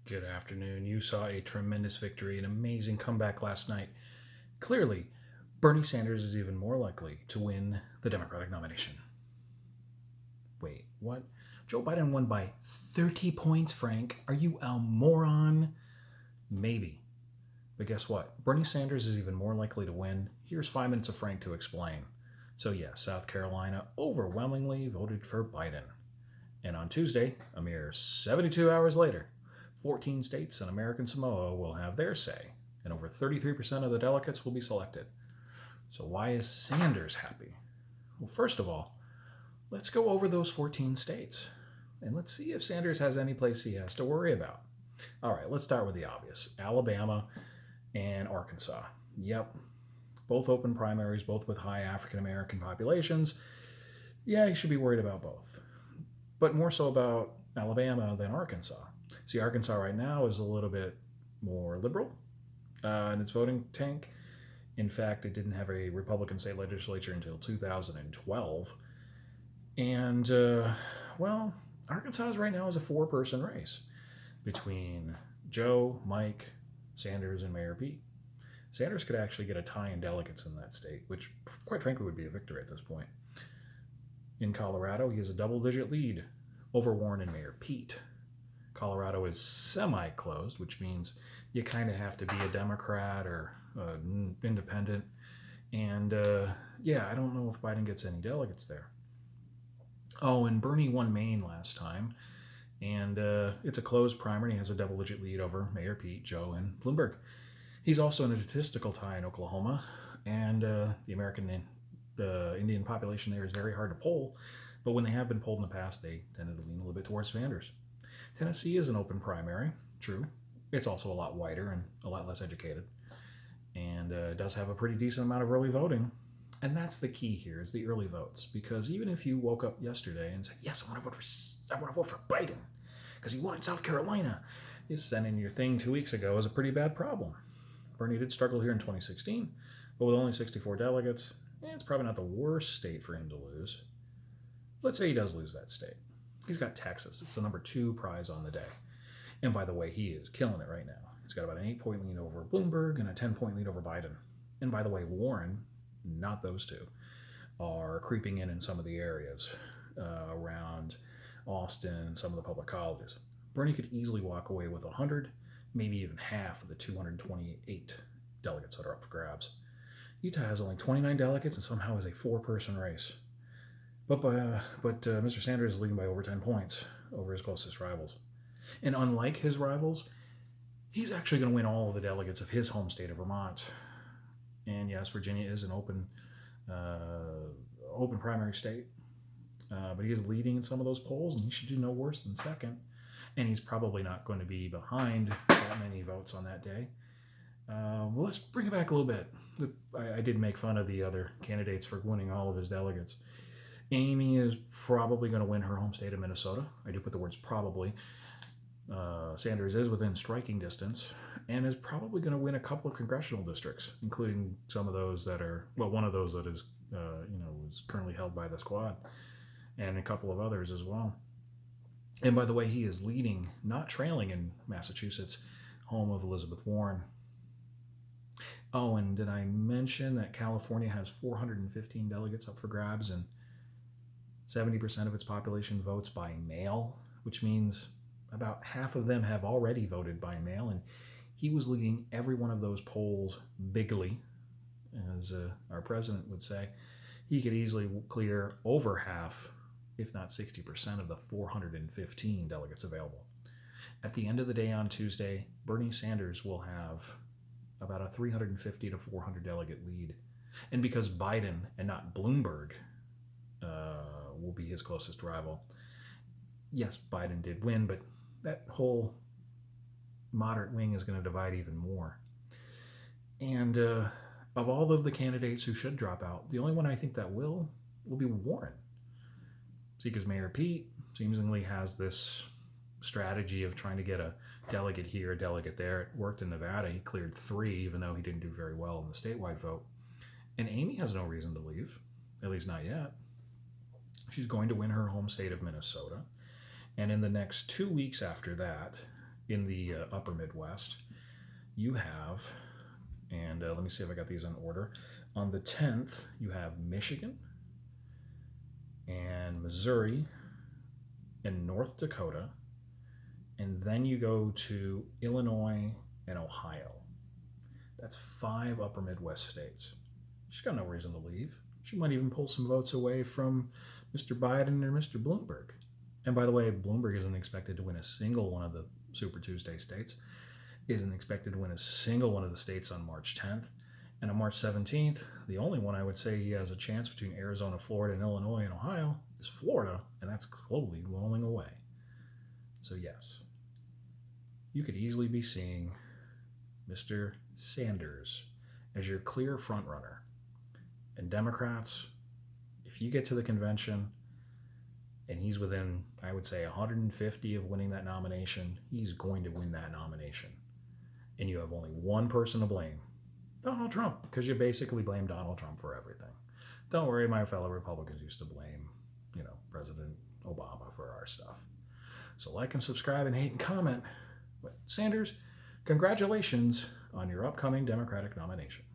Good afternoon. You saw a tremendous victory, an amazing comeback last night. Clearly, Bernie Sanders is even more likely to win the Democratic nomination. Wait, what? Joe Biden won by 30 points, Frank. Are you a moron? Maybe. But guess what? Bernie Sanders is even more likely to win. Here's 5 minutes of Frank to explain. So, yeah, South Carolina overwhelmingly voted for Biden. And on Tuesday, a mere 72 hours later, 14 states and American Samoa will have their say, and over 33% of the delegates will be selected. So, why is Sanders happy? Well, first of all, let's go over those 14 states, and let's see if Sanders has any place he has to worry about. All right, let's start with the obvious Alabama and Arkansas. Yep, both open primaries, both with high African American populations. Yeah, you should be worried about both, but more so about Alabama than Arkansas. See, Arkansas right now is a little bit more liberal in its voting tank. In fact, it didn't have a Republican state legislature until 2012. And, well, Arkansas right now is a four-person race between Joe, Mike, Sanders, and Mayor Pete. Sanders could actually get a tie in delegates in that state, which, quite frankly, would be a victory at this point. In Colorado, he has a double-digit lead over Warren and Mayor Pete. Colorado is semi-closed, which means you kind of have to be a Democrat or independent. And yeah, I don't know if Biden gets any delegates there. Oh, and Bernie won Maine last time. And it's a closed primary. He has a double-digit lead over Mayor Pete, Joe, and Bloomberg. He's also in a statistical tie in Oklahoma. And the American Indian population there is very hard to poll. But when they have been polled in the past, they tended to lean a little bit towards Sanders. Tennessee is an open primary, true. It's also a lot wider and a lot less educated. And does have a pretty decent amount of early voting. And that's the key here, is the early votes. Because even if you woke up yesterday and said, yes, I want to vote for Biden, because he won in South Carolina, you sent in your thing 2 weeks ago is a pretty bad problem. Bernie did struggle here in 2016, but with only 64 delegates, it's probably not the worst state for him to lose. Let's say he does lose that state. He's got Texas. It's the number 2 prize on the day. And by the way, he is killing it right now. He's got about an 8-point lead over Bloomberg and a 10-point lead over Biden. And by the way, Warren, not those two, are creeping in some of the areas around Austin and some of the public colleges. Bernie could easily walk away with 100, maybe even half of the 228 delegates that are up for grabs. Utah has only 29 delegates and somehow is a 4-person race. But Mr. Sanders is leading by over 10 points over his closest rivals. And unlike his rivals, he's actually going to win all of the delegates of his home state of Vermont. And yes, Virginia is an open primary state. But he is leading in some of those polls, and he should do no worse than second. And he's probably not going to be behind that many votes on that day. Well, let's bring it back a little bit. I did make fun of the other candidates for winning all of his delegates. Amy is probably going to win her home state of Minnesota. I do put the words probably. Sanders is within striking distance and is probably going to win a couple of congressional districts, including some of those that are, well, one of those that is, is currently held by the squad, and a couple of others as well. And by the way, he is leading, not trailing in Massachusetts, home of Elizabeth Warren. Oh, and did I mention that California has 415 delegates up for grabs and 70% of its population votes by mail, which means about half of them have already voted by mail, and he was leading every one of those polls bigly, as our president would say. He could easily clear over half, if not 60%, of the 415 delegates available. At the end of the day on Tuesday, Bernie Sanders will have about a 350 to 400 delegate lead. And because Biden and not Bloomberg will be his closest rival. Yes, Biden did win, but that whole moderate wing is going to divide even more. And of all of the candidates who should drop out, the only one I think that will be Warren. See, because Mayor Pete seemingly has this strategy of trying to get a delegate here, a delegate there. It worked in Nevada. He cleared 3, even though he didn't do very well in the statewide vote. And Amy has no reason to leave, at least not yet. She's going to win her home state of Minnesota. And in the next 2 weeks after that, in the upper Midwest, you have, and let me see if I got these in order. On the 10th, you have Michigan and Missouri and North Dakota, and then you go to Illinois and Ohio. That's 5 upper Midwest states. She's got no reason to leave. She might even pull some votes away from Mr. Biden or Mr. Bloomberg. And by the way, Bloomberg isn't expected to win a single one of the Super Tuesday states, isn't expected to win a single one of the states on March 10th. And on March 17th, the only one I would say he has a chance between Arizona, Florida, and Illinois and Ohio is Florida, and that's slowly rolling away. So yes, you could easily be seeing Mr. Sanders as your clear frontrunner. And Democrats, if you get to the convention and he's within, I would say, 150 of winning that nomination, he's going to win that nomination. And you have only one person to blame, Donald Trump, because you basically blame Donald Trump for everything. Don't worry, my fellow Republicans used to blame, President Obama for our stuff. So like and subscribe and hate and comment. But Sanders, congratulations on your upcoming Democratic nomination.